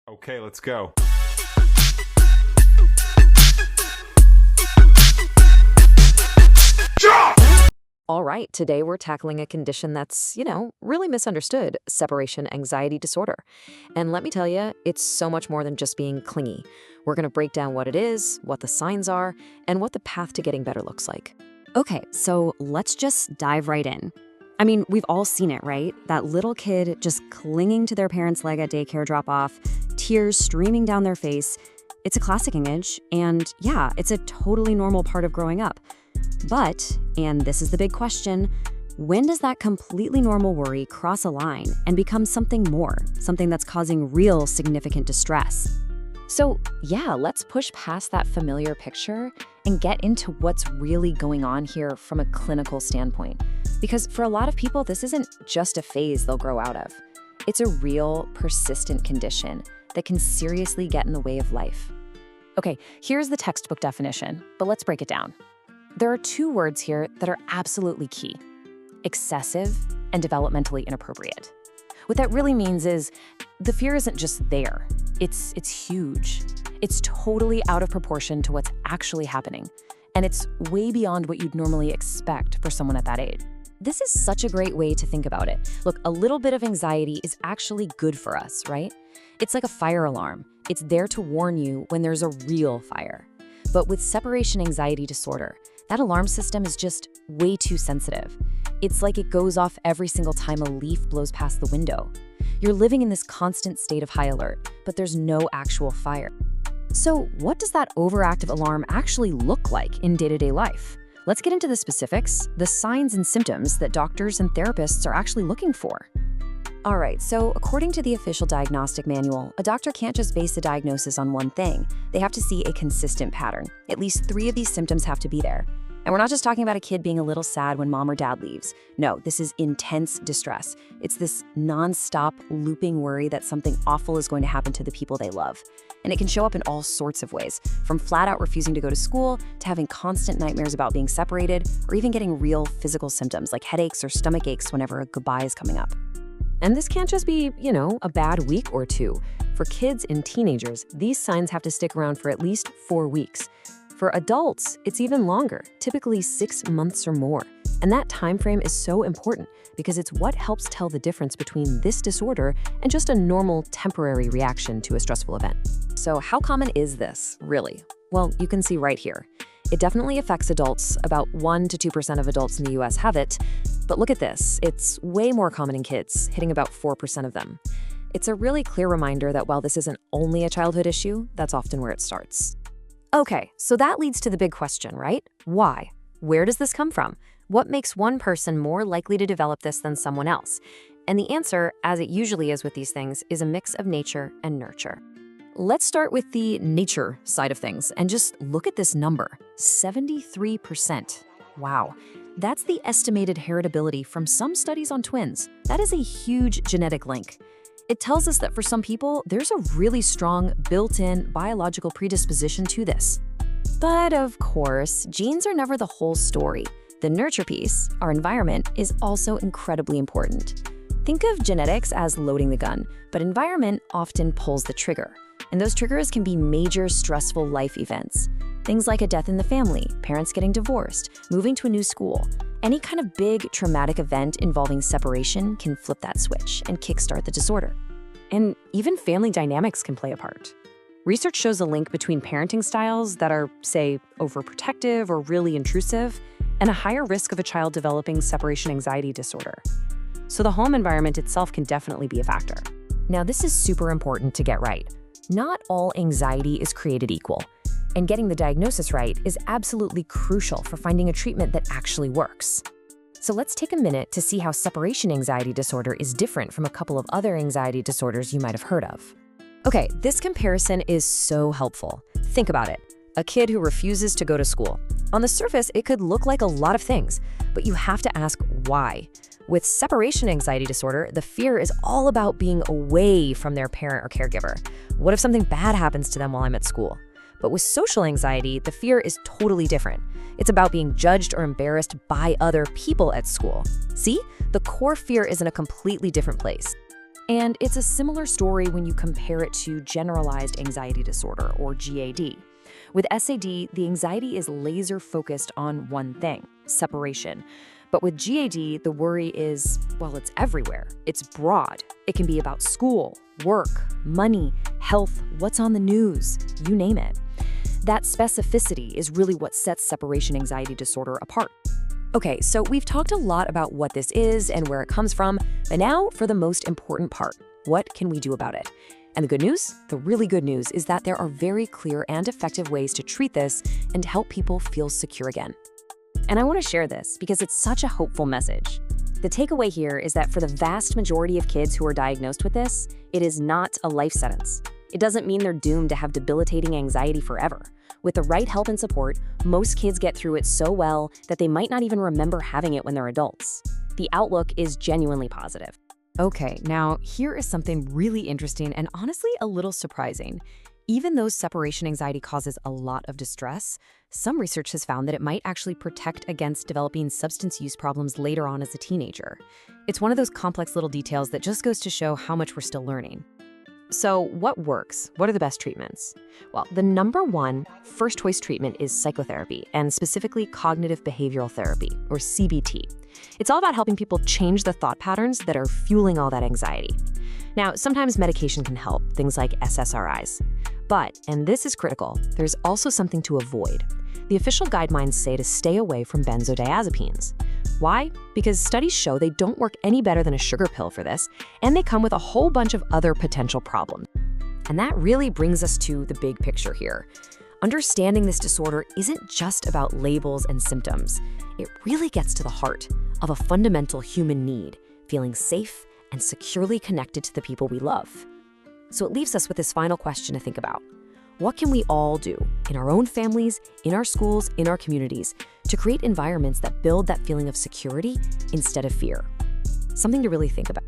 Okay, let's go. All right, today we're tackling a condition that's, really misunderstood, separation anxiety disorder. And let me tell you, it's so much more than just being clingy. We're going to break down what it is, what the signs are, and what the path to getting better looks like. Okay, so let's just dive right in. I mean, we've all seen it, right? That little kid just clinging to their parents' leg at daycare drop-off, tears streaming down their face. It's a classic image, and yeah, it's a totally normal part of growing up. But, and this is the big question, when does that completely normal worry cross a line and become something more, something that's causing real significant distress? So, yeah, let's push past that familiar picture and get into what's really going on here from a clinical standpoint. Because for a lot of people, this isn't just a phase they'll grow out of. It's a real, persistent condition that can seriously get in the way of life. Okay, here's the textbook definition, but let's break it down. There are two words here that are absolutely key: excessive and developmentally inappropriate. What that really means is the fear isn't just there. It's huge. It's totally out of proportion to what's actually happening. And it's way beyond what you'd normally expect for someone at that age. This is such a great way to think about it. Look, a little bit of anxiety is actually good for us, right? It's like a fire alarm. It's there to warn you when there's a real fire. But with separation anxiety disorder, that alarm system is just way too sensitive. It's like it goes off every single time a leaf blows past the window. You're living in this constant state of high alert, but there's no actual fire. So what does that overactive alarm actually look like in day-to-day life? Let's get into the specifics, the signs and symptoms that doctors and therapists are actually looking for. All right, so according to the official diagnostic manual, a doctor can't just base a diagnosis on one thing. They have to see a consistent pattern. At least 3 of these symptoms have to be there. And we're not just talking about a kid being a little sad when mom or dad leaves. No, this is intense distress. It's this nonstop looping worry that something awful is going to happen to the people they love. And it can show up in all sorts of ways, from flat out refusing to go to school to having constant nightmares about being separated, or even getting real physical symptoms like headaches or stomach aches whenever a goodbye is coming up. And this can't just be, a bad week or two. For kids and teenagers, these signs have to stick around for at least 4 weeks. For adults, it's even longer, typically 6 months or more. And that time frame is so important because it's what helps tell the difference between this disorder and just a normal temporary reaction to a stressful event. So how common is this, really? Well, you can see right here. It definitely affects adults. About 1 to 2% of adults in the US have it. But look at this, it's way more common in kids, hitting about 4% of them. It's a really clear reminder that while this isn't only a childhood issue, that's often where it starts. Okay, so that leads to the big question, right? Why? Where does this come from? What makes one person more likely to develop this than someone else? And the answer, as it usually is with these things, is a mix of nature and nurture. Let's start with the nature side of things and just look at this number, 73%. Wow, that's the estimated heritability from some studies on twins. That is a huge genetic link. It tells us that for some people, there's a really strong built-in biological predisposition to this. But of course, genes are never the whole story. The nurture piece, our environment, is also incredibly important. Think of genetics as loading the gun, but environment often pulls the trigger. And those triggers can be major stressful life events. Things like a death in the family, parents getting divorced, moving to a new school. Any kind of big traumatic event involving separation can flip that switch and kickstart the disorder. And even family dynamics can play a part. Research shows a link between parenting styles that are, say, overprotective or really intrusive, and a higher risk of a child developing separation anxiety disorder. So the home environment itself can definitely be a factor. Now, this is super important to get right. Not all anxiety is created equal, and getting the diagnosis right is absolutely crucial for finding a treatment that actually works. So let's take a minute to see how separation anxiety disorder is different from a couple of other anxiety disorders you might have heard of. Okay, this comparison is so helpful. Think about it. A kid who refuses to go to school. On the surface, it could look like a lot of things, but you have to ask why. With separation anxiety disorder, the fear is all about being away from their parent or caregiver. What if something bad happens to them while I'm at school? But with social anxiety, the fear is totally different. It's about being judged or embarrassed by other people at school. See? The core fear is in a completely different place. And it's a similar story when you compare it to generalized anxiety disorder, or GAD. With SAD, the anxiety is laser-focused on one thing, separation. But with GAD, the worry is, well, it's everywhere. It's broad. It can be about school, work, money, health, what's on the news, you name it. That specificity is really what sets separation anxiety disorder apart. Okay, so we've talked a lot about what this is and where it comes from, but now for the most important part. What can we do about it? And the good news, the really good news, is that there are very clear and effective ways to treat this and to help people feel secure again. And I want to share this because it's such a hopeful message. The takeaway here is that for the vast majority of kids who are diagnosed with this, it is not a life sentence. It doesn't mean they're doomed to have debilitating anxiety forever. With the right help and support, most kids get through it so well that they might not even remember having it when they're adults. The outlook is genuinely positive. Okay, now here is something really interesting and honestly a little surprising. Even though separation anxiety causes a lot of distress, some research has found that it might actually protect against developing substance use problems later on as a teenager. It's one of those complex little details that just goes to show how much we're still learning. So what works? What are the best treatments? Well, the number one first choice treatment is psychotherapy, and specifically cognitive behavioral therapy, or CBT. It's all about helping people change the thought patterns that are fueling all that anxiety. Now, sometimes medication can help, things like SSRIs. But, and this is critical, there's also something to avoid. The official guidelines say to stay away from benzodiazepines. Why? Because studies show they don't work any better than a sugar pill for this, and they come with a whole bunch of other potential problems. And that really brings us to the big picture here. Understanding this disorder isn't just about labels and symptoms. It really gets to the heart of a fundamental human need, feeling safe and securely connected to the people we love. So it leaves us with this final question to think about. What can we all do in our own families, in our schools, in our communities to create environments that build that feeling of security instead of fear? Something to really think about.